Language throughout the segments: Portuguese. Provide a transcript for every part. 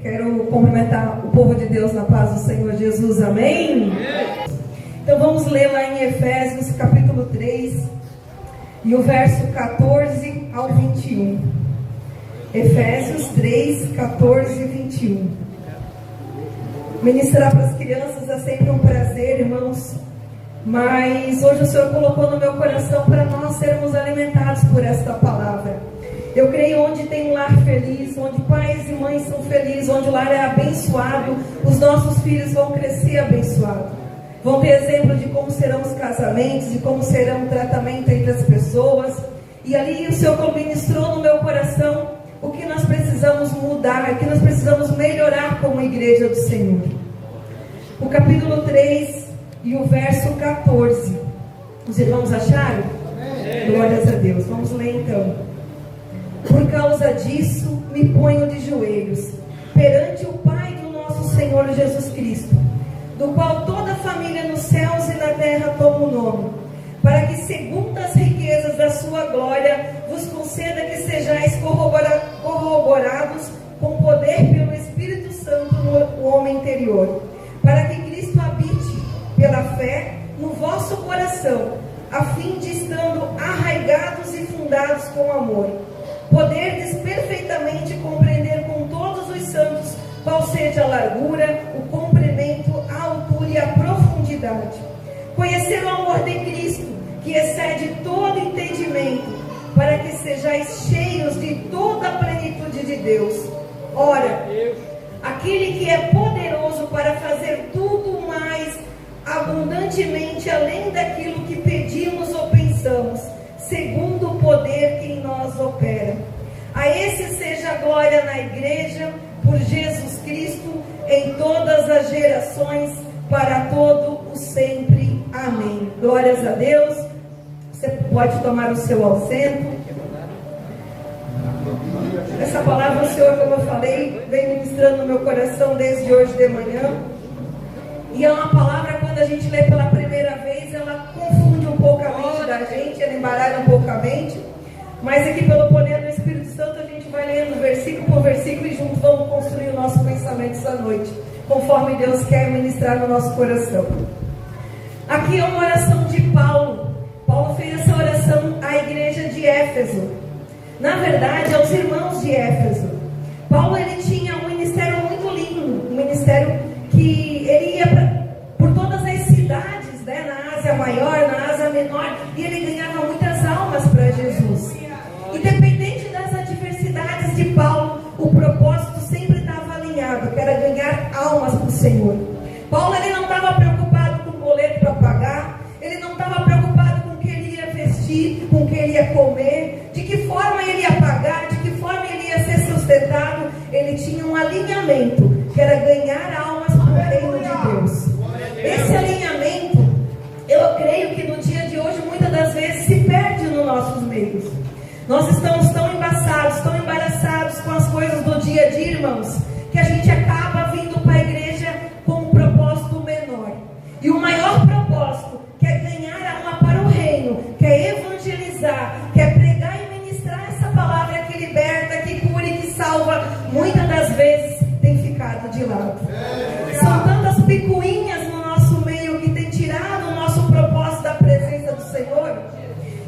Quero cumprimentar o povo de Deus na paz do Senhor Jesus, amém? Então vamos ler lá em Efésios capítulo 3 e o verso 14 ao 21. Efésios 3, 14 e 21. Ministrar para as crianças é sempre um prazer, irmãos, mas hoje o Senhor colocou no meu coração para nós sermos alimentados por esta palavra. Eu creio onde tem um lar feliz, onde pais e mães são felizes, onde o lar é abençoado, os nossos filhos vão crescer abençoados. Vão ter exemplo de como serão os casamentos, de como será o tratamento entre as pessoas. E ali o Senhor ministrou no meu coração o que nós precisamos mudar, o que nós precisamos melhorar como igreja do Senhor. O capítulo 3 e o verso 14. Os irmãos acharam? Glórias a Deus. Vamos ler então. Por causa disso, me ponho de joelhos perante o Pai do nosso Senhor Jesus Cristo, do qual toda a família nos céus e na terra toma o nome, para que, segundo as riquezas da sua glória, vos conceda que sejais corroborados com poder pelo Espírito Santo no homem interior, para que Cristo habite pela fé no vosso coração, a fim de, estando arraigados e fundados com amor, poderdes perfeitamente compreender com todos os santos qual seja a largura, o comprimento, a altura e a profundidade. Conhecer o amor de Cristo, que excede todo entendimento, para que sejais cheios de toda a plenitude de Deus. Ora, aquele que é poderoso para fazer tudo mais abundantemente além daquilo que pedimos ou pensamos, segundo o poder que em nós opera. A esse seja a glória na igreja, por Jesus Cristo, em todas as gerações, para todo o sempre. Amém. Glórias a Deus. Você pode tomar o seu assento. Essa palavra o Senhor, como eu falei, vem ministrando no meu coração desde hoje de manhã. E é uma palavra, quando a gente lê pela primeira vez, ela confunde um pouco a mente da gente, ela embaralha um pouco a mente. Mas aqui, pelo poder do Espírito Santo, a gente vai lendo versículo por versículo e juntos vamos construir o nosso pensamento essa noite, conforme Deus quer ministrar no nosso coração. Aqui é uma oração de Paulo. Paulo fez essa oração à igreja de Éfeso. Na verdade, aos irmãos de Éfeso. Paulo, ele tinha um ministério muito lindo, um ministério que ele ia por todas as cidades, né, na Ásia Maior, na Ásia Menor, e ele ganhava muitas almas para Jesus. Independente das adversidades de Paulo, o propósito sempre estava alinhado, que era ganhar almas para o Senhor. Paulo, ele não estava preocupado com o boleto para pagar, ele não estava preocupado com o que ele ia vestir, com o que ele ia comer, de que forma ele ia pagar, de que forma ele ia ser sustentado. Ele tinha um alinhamento, que era ganhar almas para o reino de Deus. Esse alinhamento, eu creio que no dia de hoje, muitas das vezes, se perde nos nossos meios. Nós estamos tão embaçados, tão embaraçados com as coisas do dia a dia, irmãos, que a gente acaba vindo para a igreja com um propósito menor. E o maior propósito, que é ganhar alma para o reino, que é evangelizar, que é pregar e ministrar essa palavra que liberta, que cura e que salva, muitas das vezes tem ficado de lado. São tantas picuinhas no nosso meio que tem tirado o nosso propósito da presença do Senhor,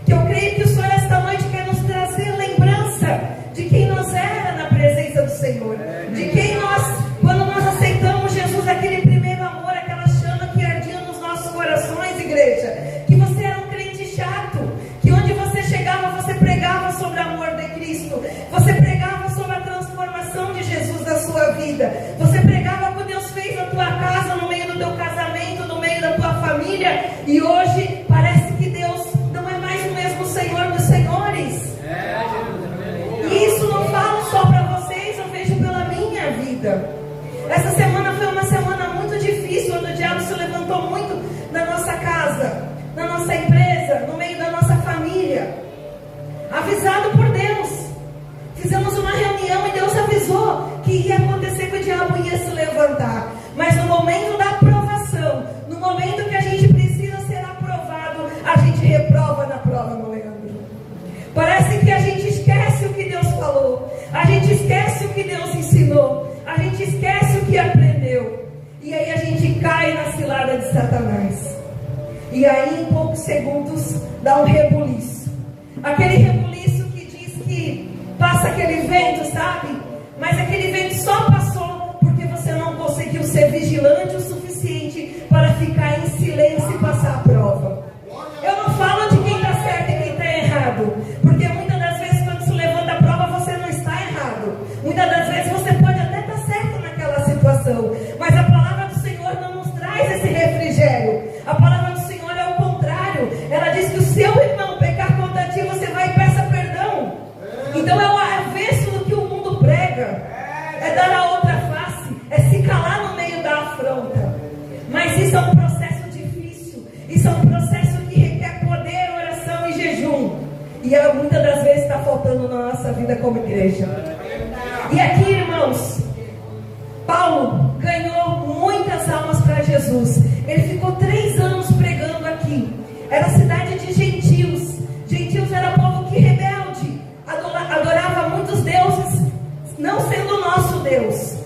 que eu creio que o Senhor esta noite quer nos trazer lembrança de quem nós era na presença do Senhor, de quem nós, quando nós aceitamos Jesus, aquele primeiro amor, aquela chama que ardia nos nossos corações, igreja, que você era um crente chato, que onde você chegava, você pregava sobre o amor de Cristo, você pregava sobre a transformação de Jesus na sua vida, você pregava o que Deus fez na tua casa, no meio do teu casamento, no meio da tua família, e hoje parece que Deus não é mais o mesmo Senhor dos senhores. E isso não falo só para vocês, eu vejo pela minha vida. Essa semana foi uma semana muito difícil, onde o diabo se levantou muito na nossa casa, na nossa empresa, no meio da nossa família. Avisado por Deus. Fizemos uma reunião e Deus avisou que ia acontecer, que o diabo ia se levantar. Mas no momento da aprovação, no momento que a gente precisa ser aprovado, a gente reprova na prova, não, Leandro? Parece que a gente esquece o que Deus falou, a gente esquece o que Deus ensinou, a gente gente esquece o que aprendeu. E aí a gente cai na cilada de Satanás. E aí em poucos segundos dá um rebuliço. Aquele rebuliço que diz que passa aquele vento, sabe? Mas aquele vento só passou porque você não conseguiu ser vigilante o suficiente para ficar em silêncio e passar a prova. Eu não falo de quem está certo e quem está errado, porque muitas das vezes quando se levanta a prova você não está errado. Muitas das vezes você pode até estar certo naquela situação, mas a palavra do Senhor não nos traz esse refrigério. A palavra do Senhor é o contrário. Ela diz que o seu irmão pecar contra ti, você vai e peça perdão. Então é o avesso do que o mundo prega. É dar a outra face, é se calar no meio da afronta. Mas isso é um processo difícil. Isso é um processo que requer poder, oração e jejum. E muitas das vezes está faltando na nossa vida como igreja. E aqui, irmãos, Paulo ganhou muitas almas para Jesus. Ele ficou 3 anos pregando aqui. Era cidade de gentios. Gentios era povo que rebelde, adorava muitos deuses, não sendo o nosso Deus.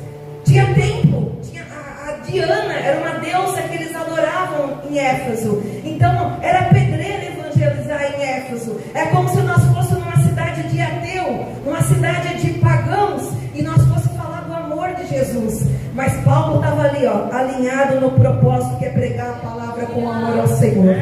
Tinha templo, tinha a Diana, era uma deusa que eles adoravam em Éfeso. Então era pedreiro evangelizar em Éfeso. É como se nós fôssemos numa cidade de ateu, numa cidade de pagãos, e nós fôssemos falar do amor de Jesus. Mas Paulo estava ali, alinhado no propósito que é pregar a palavra com amor ao Senhor.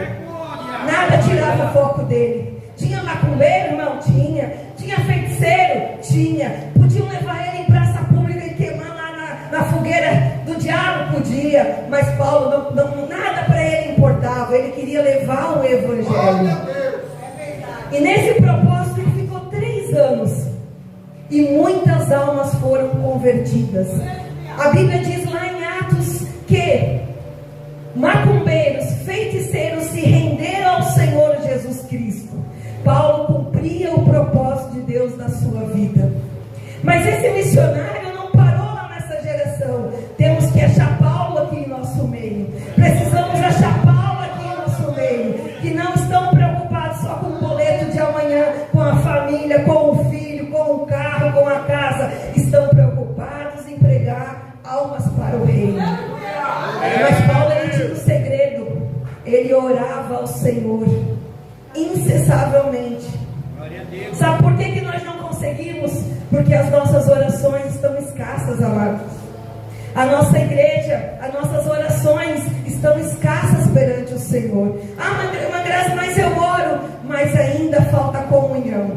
Nada tirava o foco dele. Tinha macumbeiro, irmão? Tinha. Tinha feiticeiro? Tinha. Podiam levar ele em praça pública e queimar lá na fogueira do diabo? Podia. Mas Paulo, nada para ele importava. Ele queria levar o evangelho. E nesse propósito ele ficou 3 anos. E muitas almas foram convertidas. A Bíblia diz lá em Atos que macumbeiros, feiticeiros se renderam ao Senhor Jesus Cristo. Paulo cumpria o propósito de Deus na sua vida. Mas esse missionário não parou lá nessa geração. Temos que achar Paulo aqui em nosso meio. Precisamos achar Paulo aqui em nosso meio. Que não estão preocupados só com o boleto de amanhã, com a família, com o filho, com o carro, com a casa. Estão preocupados em pregar almas para o reino. Mas Paulo, ele tinha um segredo. Ele orava ao Senhor incessavelmente. Sabe por que nós não conseguimos? Porque as nossas orações estão escassas, amados. A nossa igreja, as nossas orações estão escassas perante o Senhor. Uma graça, mas eu oro, mas ainda falta comunhão.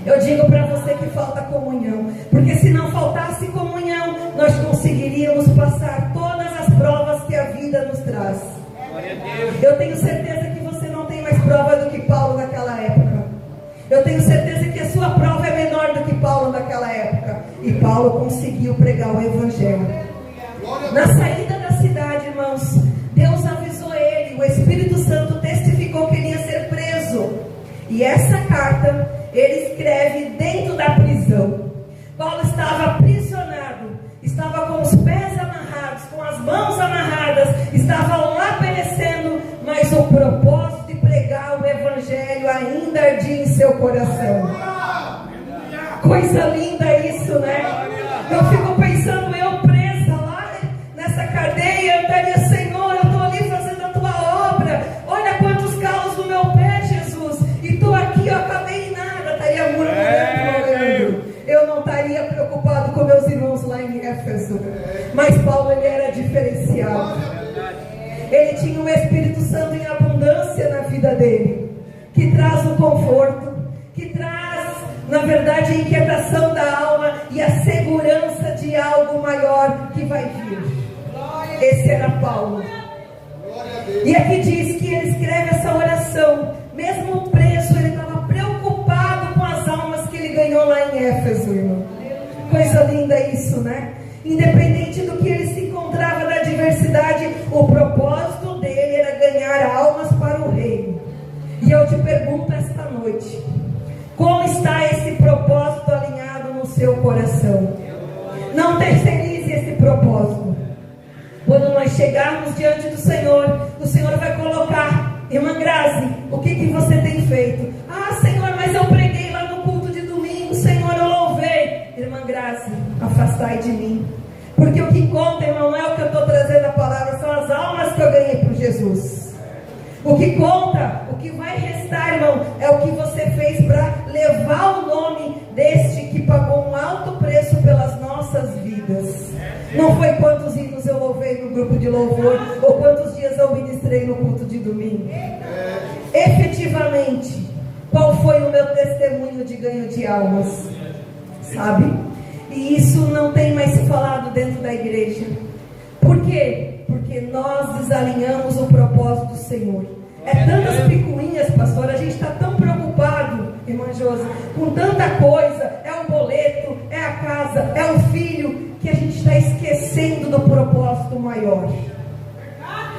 Eu digo para você que falta comunhão, porque se não faltasse comunhão, nós conseguiríamos passar todas as provas que a vida nos traz. Eu tenho certeza que você não tem mais prova do que Paulo naquela época. Eu tenho certeza que a sua prova é menor do que Paulo naquela época. E Paulo conseguiu pregar o evangelho. Na saída da cidade, irmãos, Deus avisou ele, o Espírito Santo testificou que ele ia ser preso. E essa carta ele escreve dentro da prisão. Paulo estava aprisionado, estava com os pés amarrados, com as mãos amarradas, estava lá perecendo, mas o propósito de pregar o evangelho ainda ardia em seu coração. Coisa linda isso, né? Eu fico pensando, eu presa lá nessa cadeia, eu estaria, Senhor, eu estou ali fazendo a tua obra, olha quantos calos no meu pé, Jesus, e estou aqui, eu acabei em nada, estaria murmurando, orando. Eu não estaria preocupado com meus irmãos lá em Éfeso. Mas Paulo, ele era diferenciado. Ele tinha o Espírito Santo em abundância na vida dele, que traz o conforto, que traz, na verdade, a inquietação da alma e a segurança de algo maior que vai vir. Esse era Paulo. E aqui diz que ele escreve essa oração, mesmo preso, ele estava preocupado com as almas que ele ganhou lá em Éfeso, irmão. Coisa linda isso, né? Independente do que ele se encontrava na adversidade, o propósito dele era ganhar almas para o reino. E eu te pergunto esta noite, como está esse propósito alinhado no seu coração? Não terceirize esse propósito. Quando nós chegarmos diante do Senhor, o Senhor vai colocar, irmã Grazi, o que você tem feito? Ah, Senhor, mas eu preguei lá no culto de domingo, Senhor, eu louvei. Irmã Grazi, afastai de mim. Porque o que conta, irmão, não é o que eu estou trazendo a palavra, são as almas que eu ganhei por Jesus. O que conta, o que vai restar, irmão, é o que você fez para levar o nome deste que pagou um alto preço pelas nossas vidas. Não foi quantos hinos eu louvei no grupo de louvor, ou quantos dias eu ministrei no culto de domingo. Efetivamente, qual foi o meu testemunho de ganho de almas? Sabe? E isso não tem mais se falado dentro da igreja. Por quê? Porque nós desalinhamos o propósito do Senhor. É tantas picuinhas, pastor, a gente está tão preocupado, irmã Josi, com tanta coisa, é o boleto, é a casa, é o filho, que a gente está esquecendo do propósito maior.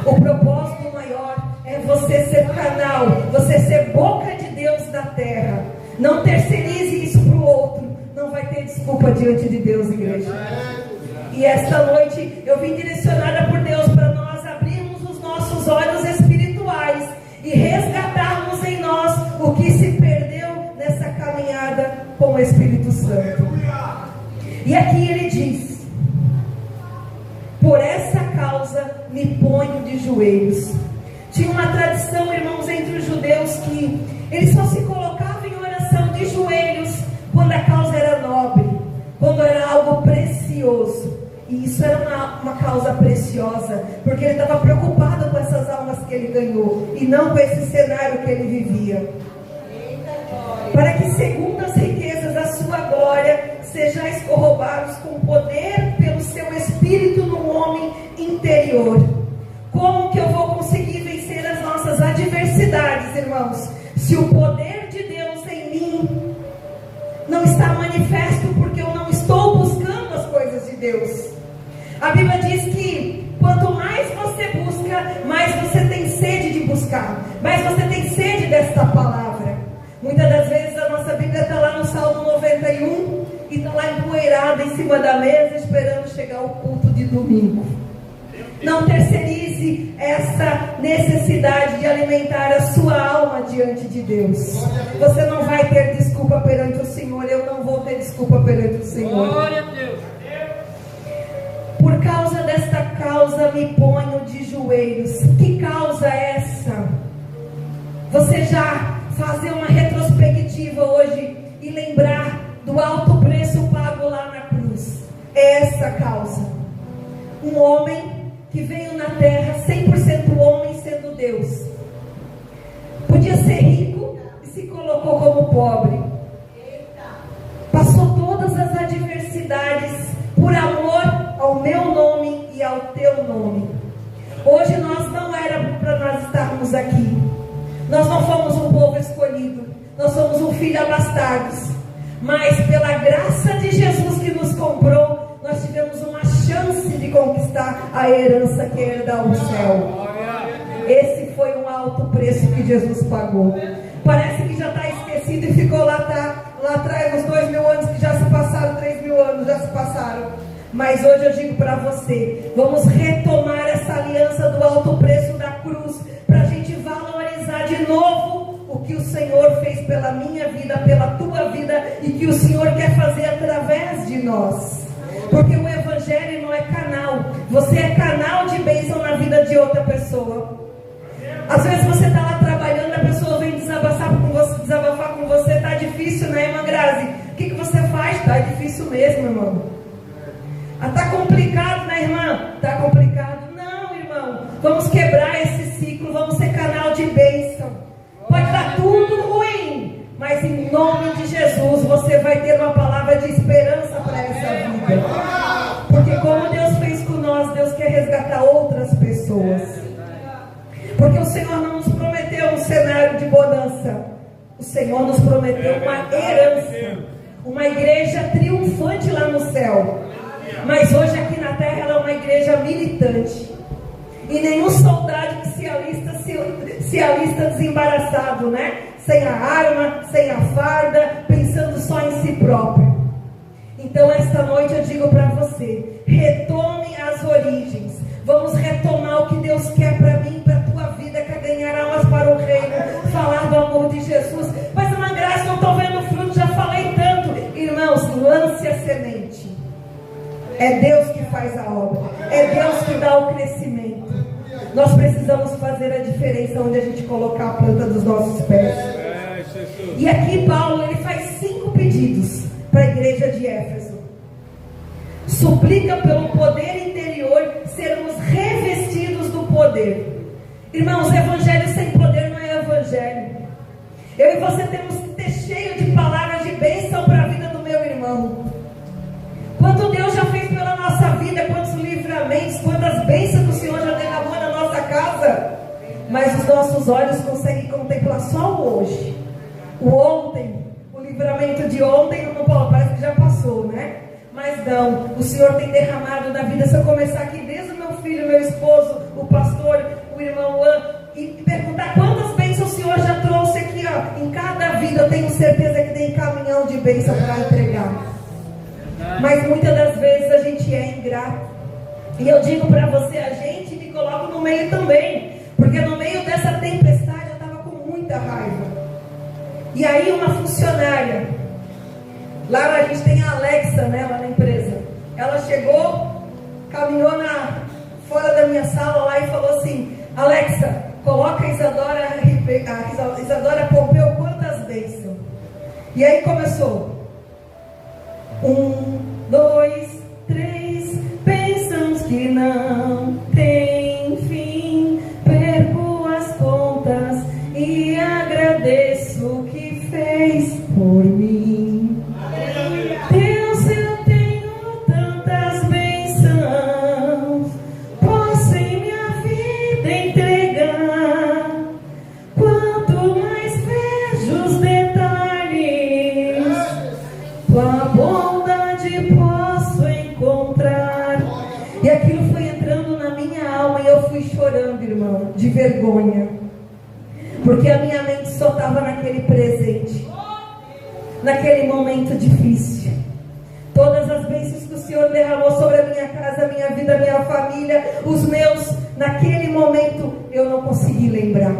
O propósito maior é você ser canal, você ser boca de Deus na terra. Não terceirize isso para o outro, não vai ter desculpa diante de Deus, igreja. E esta noite eu vim direcionada por Deus para nós abrirmos os nossos olhos espirituais e resgatarmos em nós o que se perdeu nessa caminhada com o Espírito Santo. E aqui ele diz: por essa causa me ponho de joelhos. Tinha uma tradição, irmãos, entre os judeus que eles só se colocavam em oração de joelhos quando a causa era nobre, quando era algo precioso. E isso era uma causa preciosa, porque ele estava preocupado com essas almas que ele ganhou, e não com esse cenário que ele vivia. Para que segundo as riquezas da sua glória, sejais corroborados com poder pelo seu Espírito no homem interior. Como que eu vou conseguir vencer as nossas adversidades, irmãos, se o poder de Deus em mim não está manifesto, porque eu não estou buscando as coisas de Deus? A Bíblia diz que quanto mais você busca, mais você tem sede de buscar, mais você tem sede desta palavra. Muitas das vezes a nossa Bíblia está lá no Salmo 91 e está lá empoeirada em cima da mesa, esperando chegar o culto de domingo. Não terceirize essa necessidade de alimentar a sua alma diante de Deus. Você não vai ter desculpa perante o Senhor. Eu não vou ter desculpa perante o Senhor. Glória a Deus. Por causa desta causa me ponho de joelhos. Que causa é essa? Você já fazer uma retrospectiva hoje e lembrar do alto preço pago lá na cruz. É essa causa. Um homem que veio na terra 100% homem sendo Deus. Podia ser rico e se colocou como pobre. Passou todas as adversidades por amor ao meu nome e ao teu nome. Hoje nós não éramos para nós estarmos aqui. Nós não fomos um povo escolhido. Nós somos um filho abastardos. Mas pela graça de Jesus que nos comprou, nós tivemos uma chance de conquistar a herança que é herdar o céu. Esse foi um alto preço que Jesus pagou. Parece que já está esquecido e ficou lá atrás, uns 2000 anos que já se passaram, 3000 anos já se passaram. Mas hoje eu digo para você, vamos retomar essa aliança do alto preço da cruz, para a gente valorizar de novo o que o Senhor fez pela minha vida, pela tua vida, e que o Senhor quer fazer através de nós. Porque o Evangelho não é canal. Você é canal de bênção na vida de outra pessoa. Às vezes você está lá trabalhando, a pessoa vem desabafar com você. Está difícil, né, irmã Grazi? O que você faz? Está difícil mesmo, irmão. Está complicado, né, irmã? Está complicado. Não, irmão. Vamos quebrar esse ciclo. Vamos ser canal de bênção. Pode estar tudo ruim, mas em nome de Jesus você vai ter uma palavra de esperança para essa vida. Porque como Deus fez com nós, Deus quer resgatar outras pessoas. Porque o Senhor não nos prometeu um cenário de bonança. O Senhor nos prometeu uma herança, uma igreja triunfante lá no céu. Mas hoje aqui na terra ela é uma igreja militante. E nenhum soldado que se alista desembaraçado, né? Sem a arma, sem a farda, pensando só em si próprio. Então esta noite eu digo para você, retome as origens. Vamos retomar o que Deus quer para mim, para a tua vida, que é ganhar almas para o reino, falar do amor de Jesus. Mas irmã Graça, não estou vendo fruto, já falei tanto. Irmãos, lance a semente. É Deus que faz a obra. É Deus que dá o crescimento. Nós precisamos fazer a diferença onde a gente colocar a planta dos nossos pés. E aqui Paulo, ele faz 5 pedidos para a igreja de Éfeso. Suplica pelo poder interior sermos revestidos do poder. Irmãos, evangelho sem poder não é evangelho. Eu e você temos que ter cheio de palavras de bênção para a vida do meu irmão. Quanto Deus já fez pela nossa vida, quantos livramentos, quantas bênçãos que o Senhor já derramou na nossa casa. Mas os nossos olhos conseguem contemplar só o hoje. O ontem, o livramento de ontem, não parece que já passou, né? Mas não, o Senhor tem derramado na vida. Se eu começar aqui desde o meu filho, meu esposo, o pastor, o irmão Juan, e perguntar quantas bênçãos o Senhor já trouxe aqui, ó, em cada vida, eu tenho certeza que tem caminhão de bênção para entregar. Mas muitas das vezes a gente é ingrato. E eu digo para você, a gente me coloca no meio também. Porque no meio dessa tempestade eu estava com muita raiva. E aí uma funcionária, lá a gente tem a Alexa, né, lá na empresa. Ela chegou, caminhou fora da minha sala lá e falou assim: Alexa, coloca a Isadora Pompeu quantas bênçãos. E aí começou. 1, 2, 3, bênçãos que não tem fim. Perco as contas e agradeço o que fez por mim. Deus, eu tenho tantas bênçãos, posso em minha vida entregar. Quanto mais vejo os detalhes, tua bondade posso encontrar. E aquilo foi entrando na minha alma e eu fui chorando, irmão, de vergonha. Porque a minha mente só estava naquele presente, naquele momento difícil. Todas as bênçãos que o Senhor derramou sobre a minha casa, a minha vida, a minha família, os meus, naquele momento eu não consegui lembrar.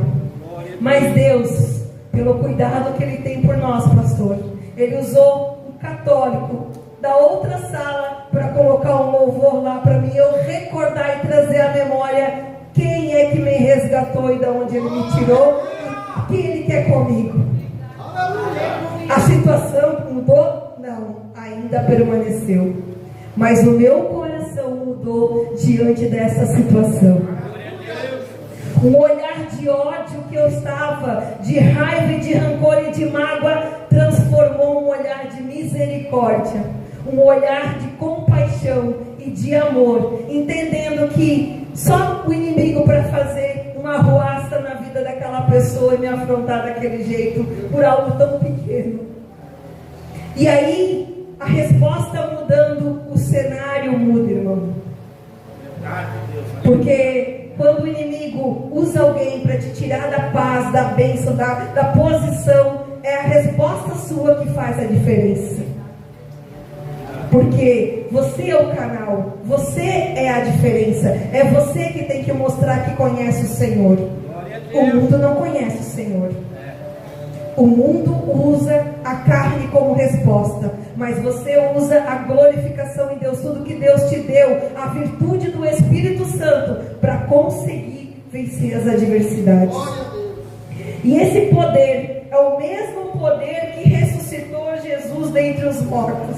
Mas Deus, pelo cuidado que Ele tem por nós, pastor, Ele usou um católico da outra sala para colocar um louvor lá para mim, eu recordar e trazer à memória quem é que me resgatou e de onde Ele me tirou e o que Ele quer comigo. A situação mudou? Não, ainda permaneceu. Mas o meu coração mudou diante dessa situação. Um olhar de ódio que eu estava, de raiva e de rancor e de mágoa, transformou um olhar de misericórdia, um olhar de compaixão e de amor, entendendo que só o inimigo para fazer uma arruaça na vida daquela pessoa e me afrontar daquele jeito, por algo tão pequeno. E aí, a resposta mudando, o cenário muda, irmão. Porque quando o inimigo usa alguém para te tirar da paz, da bênção, da posição, é a resposta sua que faz a diferença. Porque você é o canal, você é a diferença, é você que tem que mostrar que conhece o Senhor. O mundo não conhece o Senhor. O mundo usa a carne como resposta, mas você usa a glorificação em Deus, tudo que Deus te deu, a virtude do Espírito Santo, para conseguir vencer as adversidades. E esse poder é o mesmo poder que ressuscitou Jesus dentre os mortos.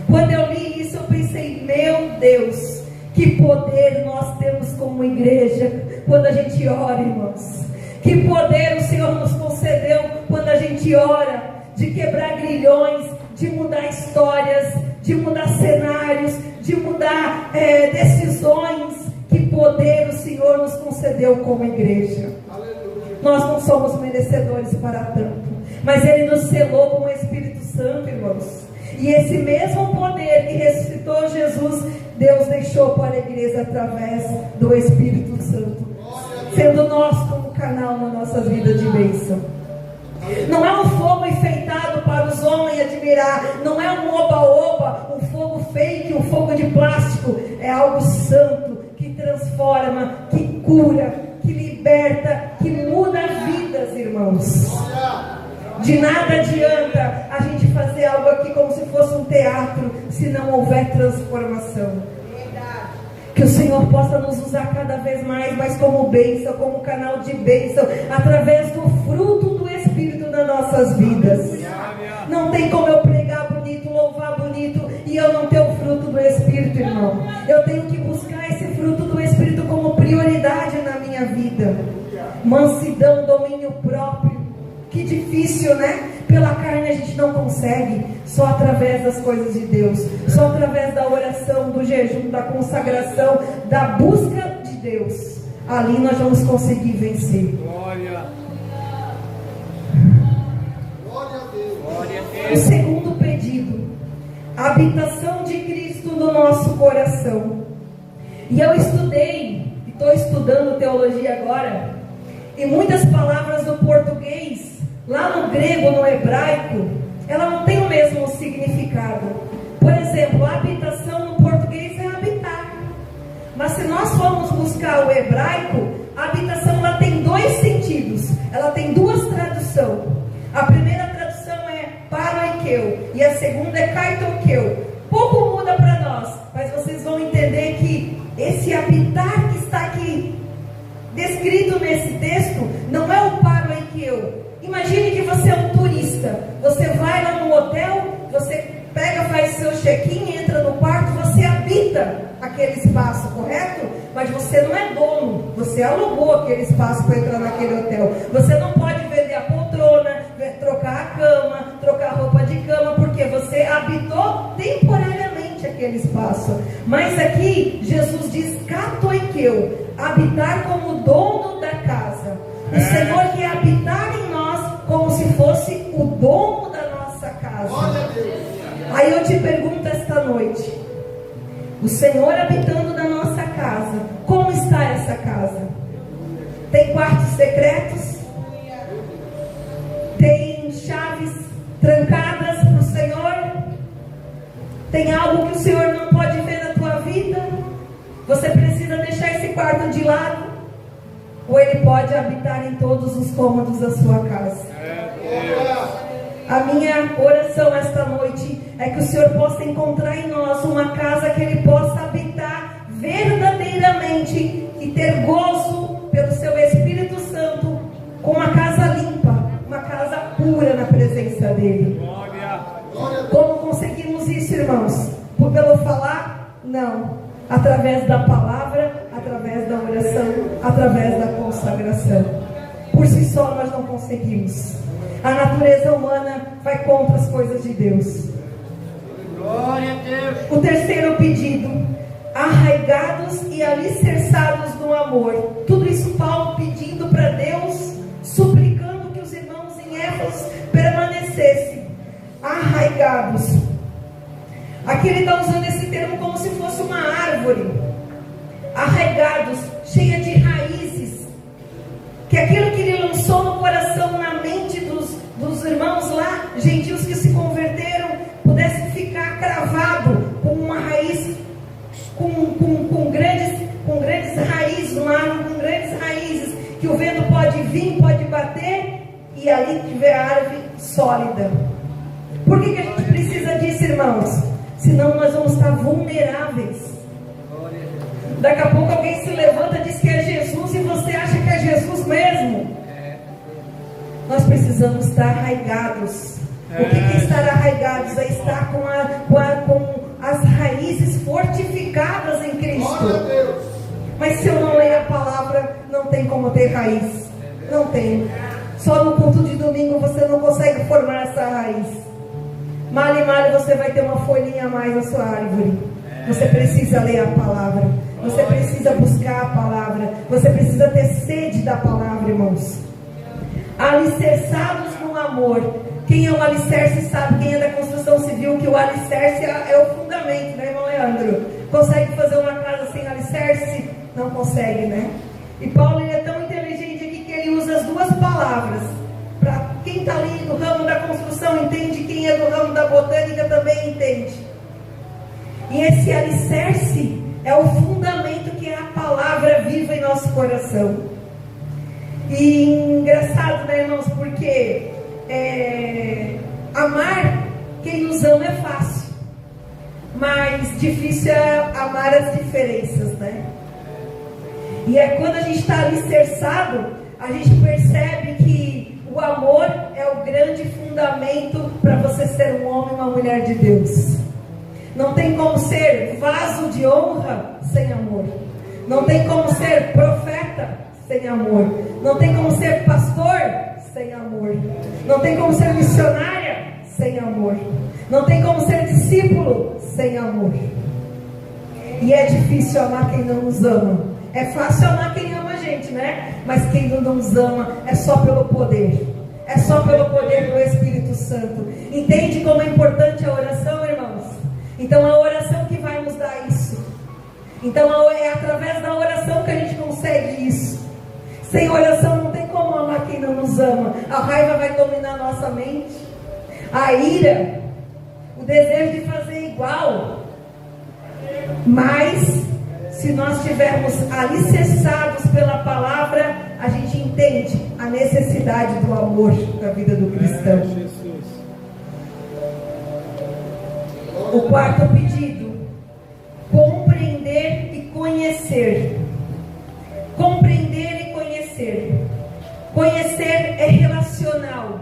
Quando eu li isso, eu pensei, meu Deus, que poder nós temos como igreja quando a gente ora, irmãos. Que poder o Senhor nos concedeu quando a gente ora, de quebrar grilhões, de mudar histórias, de mudar cenários, de mudar decisões. Que poder o Senhor nos concedeu como igreja. Nós não somos merecedores para tanto, mas Ele nos selou com o Espírito Santo, irmãos. E esse mesmo poder que ressuscitou Jesus, Deus deixou para a igreja através do Espírito Santo, sendo nós como canal na nossa vida de bênção. Não é um fogo enfeitado para os homens admirar, não é um oba-oba, um fogo fake, um fogo de plástico. É algo santo, que transforma, que cura, que liberta, que muda vidas, irmãos. De nada adianta a gente fazer algo aqui como se fosse um teatro, se não houver transformação. Que o Senhor possa nos usar cada vez mais, mas como bênção, como canal de bênção, através do fruto do Espírito nas nossas vidas. Não tem como eu pregar bonito, louvar bonito, e eu não ter o fruto do Espírito, irmão. Eu tenho que buscar esse fruto do Espírito como prioridade na minha vida. Mansidão, domínio próprio. Que difícil, né? Pela carne a gente não consegue. Só através das coisas de Deus. Só através da oração, do jejum, da consagração, da busca de Deus. Ali nós vamos conseguir vencer. Glória. Glória a Deus. Glória a Deus. O segundo pedido. A habitação de Cristo no nosso coração. E eu estudei, e estou estudando teologia agora, e muitas palavras do português, lá no grego, no hebraico, ela não tem o mesmo significado. Por exemplo, a habitação no português é habitar. Mas se nós formos buscar o hebraico, a habitação ela tem dois sentidos. Ela tem duas traduções. A primeira tradução é paroikeu e a segunda é kaitokeu. Pouco muda para nós, mas vocês vão entender que esse habitar que está aqui descrito nesse texto não é o paroikeu. Imagine que você é um turista. Você vai lá no hotel, você pega, faz seu check-in, entra no quarto, você habita aquele espaço, correto? Mas você não é dono, você alugou aquele espaço para entrar naquele hotel. Você não pode vender a poltrona, trocar a cama, trocar a roupa de cama, porque você habitou temporariamente aquele espaço. Mas aqui Jesus diz katoikeu, habitar como dono da casa. O Senhor quer habitar em nós como se fosse o dono da nossa casa. Aí eu te pergunto esta noite: o Senhor habitando na nossa casa, como está essa casa? Tem quartos secretos? Tem chaves trancadas para o Senhor? Tem algo que o Senhor não pode ver na tua vida? Você precisa deixar esse quarto de lado? Ou Ele pode habitar em todos os cômodos da sua casa? A minha oração esta noite é que o Senhor possa encontrar em nós uma casa que Ele possa habitar verdadeiramente e ter gozo pelo Seu Espírito Santo, com uma casa limpa, uma casa pura na presença dEle. Como conseguimos isso, irmãos? Pelo falar? Não. Através da palavra, através da oração, através da consagração. Por si só nós não conseguimos. A natureza humana vai contra as coisas de Deus. Glória a Deus. O terceiro pedido: arraigados e alicerçados no amor. Tudo isso Paulo pedindo para Deus, suplicando que os irmãos em Éfeso permanecessem arraigados. Aqui ele está usando esse termo como se fosse uma árvore. Arraigados, cheia de raízes. Que aquilo que ele lançou no coração, na mente dos irmãos lá, gentios que se converteram, pudesse ficar cravado com uma raiz, com grandes raízes, uma árvore com grandes raízes, que o vento pode vir, pode bater, e ali tiver a árvore sólida. Por que a gente precisa disso, irmãos? Senão nós vamos estar vulneráveis. Daqui a pouco alguém se levanta e diz que é Jesus e você acha que é Jesus mesmo. Nós precisamos estar arraigados. O que é estar arraigados? É estar com as raízes fortificadas em Cristo. Mas se eu não ler a palavra, não tem como ter raiz. Não tem. Só no culto de domingo você não consegue formar essa raiz. Mal e mal você vai ter uma folhinha a mais na sua árvore. Você precisa ler a palavra. Você precisa buscar a palavra. Você precisa ter sede da palavra, irmãos. Alicerçados no amor. Quem é o alicerce sabe, quem é da construção civil, que o alicerce é o fundamento, né, irmão Leandro? Consegue fazer uma casa sem alicerce? Não consegue, né? E Paulo ele é tão inteligente aqui que ele usa as duas palavras. Para quem está ali no ramo da construção entende, quem é do ramo da botânica também entende. E esse alicerce é o fundamento que é a palavra viva em nosso coração. E engraçado, né, irmãos, porque amar quem nos ama é fácil, mas difícil é amar as diferenças, né? E é quando a gente está alicerçado, a gente percebe que o amor é o grande fundamento para você ser um homem e uma mulher de Deus. Não tem como ser vaso de honra sem amor. Não tem como ser profeta sem amor. Não tem como ser pastor sem amor. Não tem como ser missionária sem amor. Não tem como ser discípulo sem amor. E é difícil amar quem não nos ama. É fácil amar quem ama a gente, né? Mas quem não nos ama é só pelo poder. É só pelo poder do Espírito Santo. Entende como é importante a oração, irmãos? Então a oração que vai nos dar isso. Então é através da oração que a gente consegue isso. Sem oração não tem como amar quem não nos ama. A raiva vai dominar nossa mente. A ira, o desejo de fazer igual. Mas se nós estivermos alicerçados pela palavra, a gente entende a necessidade do amor da vida do cristão. O quarto pedido: compreender e conhecer. Compreender e conhecer. Conhecer é relacional.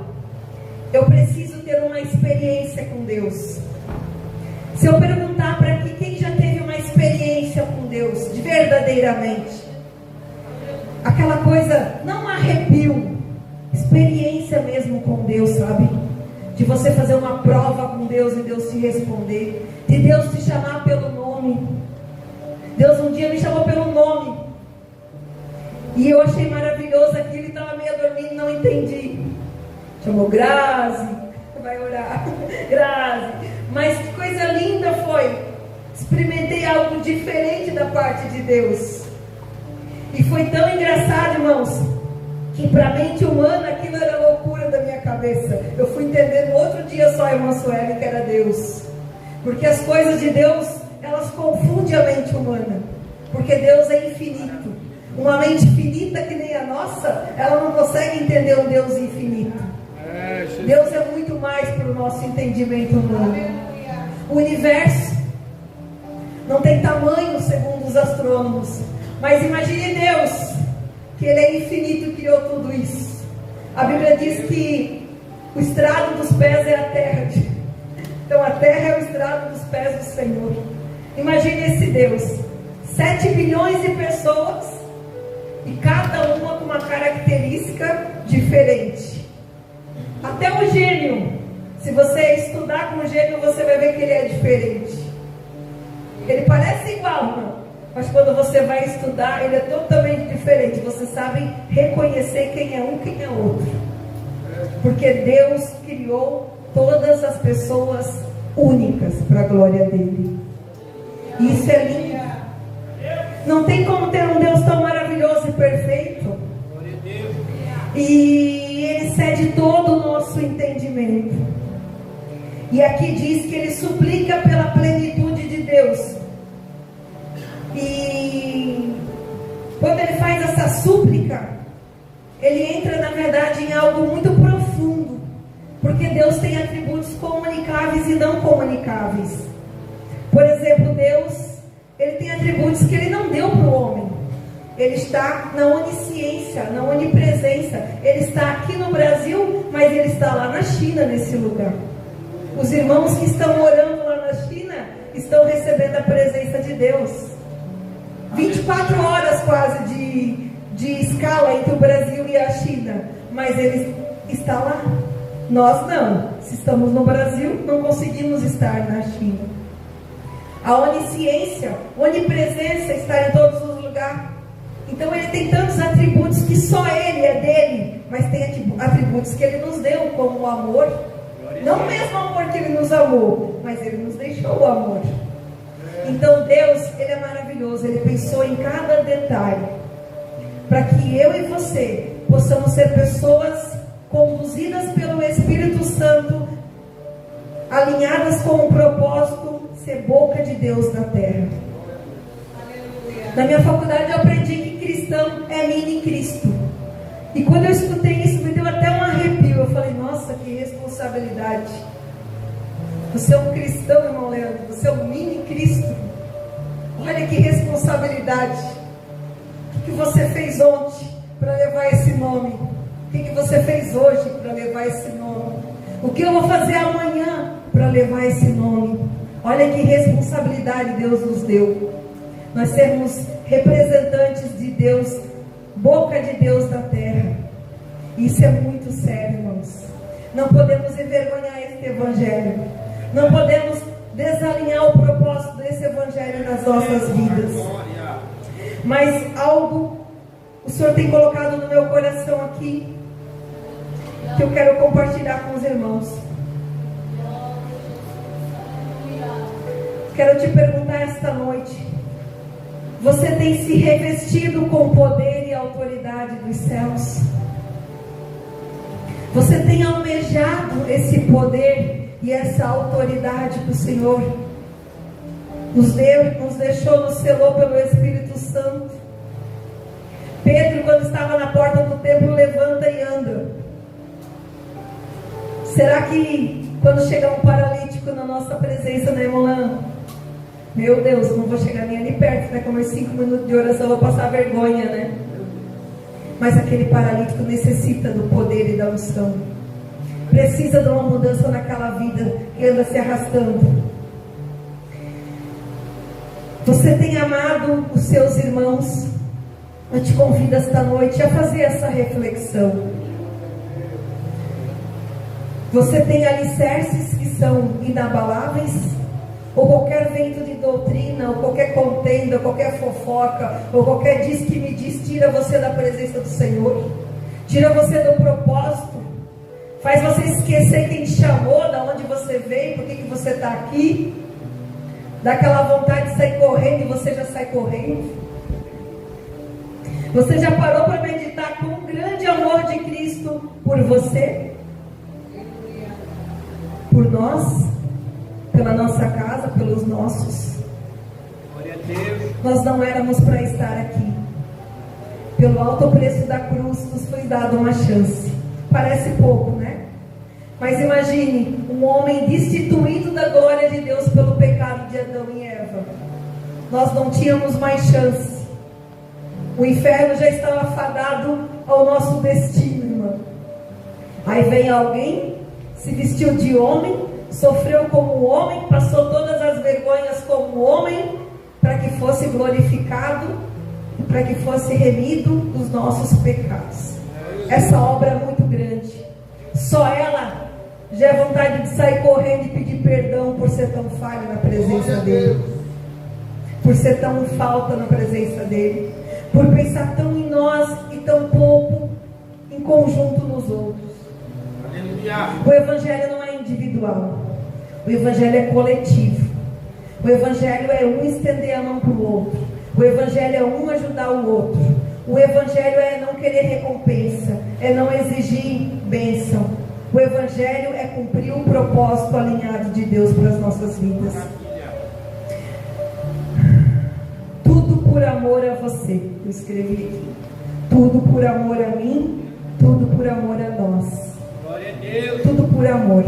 Eu preciso ter uma experiência com Deus. Se eu perguntar para aqui, quem já teve uma experiência com Deus, de verdadeiramente? Aquela coisa, não arrepio, experiência mesmo com Deus, sabe? De você fazer uma prova com Deus e Deus te responder. De Deus te chamar pelo nome. Deus um dia me chamou pelo nome. E eu achei maravilhoso aquilo, estava meio dormindo, não entendi. Chamou Grazi, vai orar, Grazi. Mas que coisa linda foi. Experimentei algo diferente da parte de Deus. E foi tão engraçado, irmãos, que para a mente humana aquilo era loucura da minha cabeça. Eu fui entender no outro dia só, irmã Sueli, que era Deus. Porque as coisas de Deus, elas confundem a mente humana. Porque Deus é infinito. Uma mente finita que nem a nossa, ela não consegue entender um Deus infinito. Deus é muito mais para o nosso entendimento humano. O universo não tem tamanho segundo os astrônomos. Mas imagine Deus, que Ele é infinito e criou tudo isso. A Bíblia diz que o estrado dos pés é a terra. Então a terra é o estrado dos pés do Senhor. Imagine esse Deus. 7 bilhões de pessoas e cada uma com uma característica diferente. Até o gênio, se você estudar com o gênio, você vai ver que ele é diferente. Ele parece igual, não? Mas quando você vai estudar, ele é totalmente diferente. Você sabe reconhecer quem é um, quem é outro. Porque Deus criou todas as pessoas únicas para a glória dele. E isso é lindo. Não tem como ter um Deus tão maravilhoso e perfeito. E Ele excede todo o nosso entendimento. E aqui diz que Ele suplica pela plenitude de Deus. E quando Ele faz essa súplica, Ele entra na verdade em algo muito profundo. Porque Deus tem atributos comunicáveis e não comunicáveis. Por exemplo, Deus, Ele tem atributos que Ele não deu para o homem. Ele está na onisciência, na onipresença. Ele está aqui no Brasil, mas Ele está lá na China, nesse lugar. Os irmãos que estão orando lá na China estão recebendo a presença de Deus. 24 horas quase de escala entre o Brasil e a China. Mas Ele está lá. Nós não. Se estamos no Brasil, não conseguimos estar na China. A onisciência, onipresença está em todos os lugares. Então Ele tem tantos atributos que só Ele é dele, mas tem atributos que Ele nos deu, como o amor. Não o mesmo amor que Ele nos amou, mas Ele nos deixou o amor. Então Deus, Ele é maravilhoso. Ele pensou em cada detalhe, para que eu e você possamos ser pessoas conduzidas pelo Espírito Santo, alinhadas com o propósito, ser boca de Deus na terra. Na minha faculdade eu aprendi que cristão é mini Cristo. E quando eu escutei isso, me deu até um arrepio. Eu falei, nossa, que responsabilidade. Você é um cristão, irmão Leandro. Você é um mini Cristo. Olha que responsabilidade. O que você fez ontem para levar esse nome? O que você fez hoje para levar esse nome? O que eu vou fazer amanhã para levar esse nome? Olha que responsabilidade Deus nos deu. Nós sermos representantes de Deus, boca de Deus na terra. Isso é muito sério, irmãos. Não podemos envergonhar este evangelho. Não podemos desalinhar o propósito desse evangelho nas nossas vidas. Mas algo o Senhor tem colocado no meu coração aqui, que eu quero compartilhar com os irmãos. Quero te perguntar esta noite: você tem se revestido com o poder e a autoridade dos céus? Você tem almejado esse poder e essa autoridade que o Senhor nos deixou, nos selou pelo Espírito Santo? Pedro, quando estava na porta do templo, levanta e anda. Será que quando chegar um paralítico na nossa presença, né, irmã? Meu Deus, não vou chegar nem ali perto, né? Com meus 5 minutos de oração, eu vou passar vergonha, né? Mas aquele paralítico necessita do poder e da unção. Precisa de uma mudança naquela vida que anda se arrastando. Você tem amado os seus irmãos? Eu te convido esta noite a fazer essa reflexão. Você tem alicerces que são inabaláveis? Ou qualquer vento de doutrina, ou qualquer contenda, ou qualquer fofoca, ou qualquer diz que me diz, tira você da presença do Senhor, tira você do propósito, faz você esquecer quem te chamou, da onde você veio, por que você está aqui, dá aquela vontade de sair correndo e você já sai correndo. Você já parou para meditar com o grande amor de Cristo por você? Por nós? Pela nossa casa, pelos nossos? Glória a Deus. Nós não éramos para estar aqui. Pelo alto preço da cruz nos foi dada uma chance. Parece pouco, né? Mas imagine um homem destituído da glória de Deus pelo pecado de Adão e Eva. Nós não tínhamos mais chance. O inferno já estava fadado ao nosso destino, irmão. Aí vem alguém, se vestiu de homem, sofreu como homem, passou todas as vergonhas como homem, para que fosse glorificado, para que fosse remido dos nossos pecados. Essa obra é muito grande. Só ela já é vontade de sair correndo e pedir perdão por ser tão falho na presença dele, por ser tão falta na presença dele, por pensar tão em nós e tão pouco em conjunto nos outros. O evangelho não é individual, o evangelho é coletivo. O evangelho é um estender a mão para o outro, o evangelho é um ajudar o outro, o evangelho é não querer recompensa, é não exigir bênção. O evangelho é cumprir o propósito alinhado de Deus para as nossas vidas. Tudo por amor a você. Eu escrevi aqui: tudo por amor a mim, tudo por amor a nós. Glória a Deus. Tudo por amor.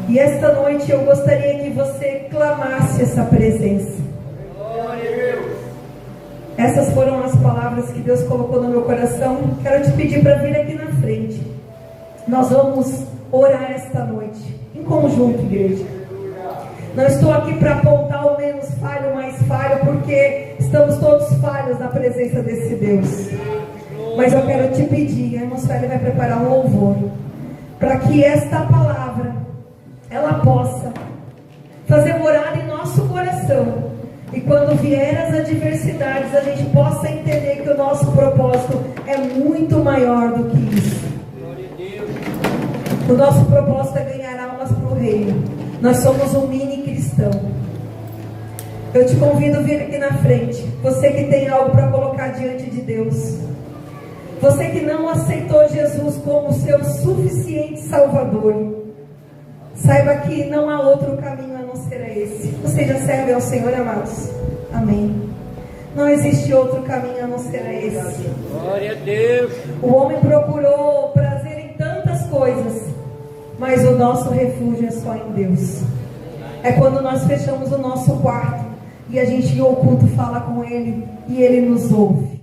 E esta noite eu gostaria que você clamasse essa presença. Glória a Deus. Essas foram as palavras que Deus colocou no meu coração. Quero te pedir para vir aqui na frente. Nós vamos orar esta noite, em conjunto, igreja. Não estou aqui para apontar o menos falho, o mais falho, porque estamos todos falhos na presença desse Deus. Mas eu quero te pedir, a irmã Sueli vai preparar um louvor, para que esta palavra, ela possa fazer morada em nosso coração. E quando vier as adversidades, a gente possa entender que o nosso propósito é muito maior do que isso. O nosso propósito é ganhar almas para o reino. Nós somos um mini cristão. Eu te convido a vir aqui na frente. Você que tem algo para colocar diante de Deus. Você que não aceitou Jesus como seu suficiente Salvador. Saiba que não há outro caminho a não ser esse. Você já serve ao Senhor, amados? Amém. Não existe outro caminho a não ser esse. Glória a Deus. O homem procurou prazer em tantas coisas, mas o nosso refúgio é só em Deus. É quando nós fechamos o nosso quarto e a gente em oculto fala com Ele e Ele nos ouve.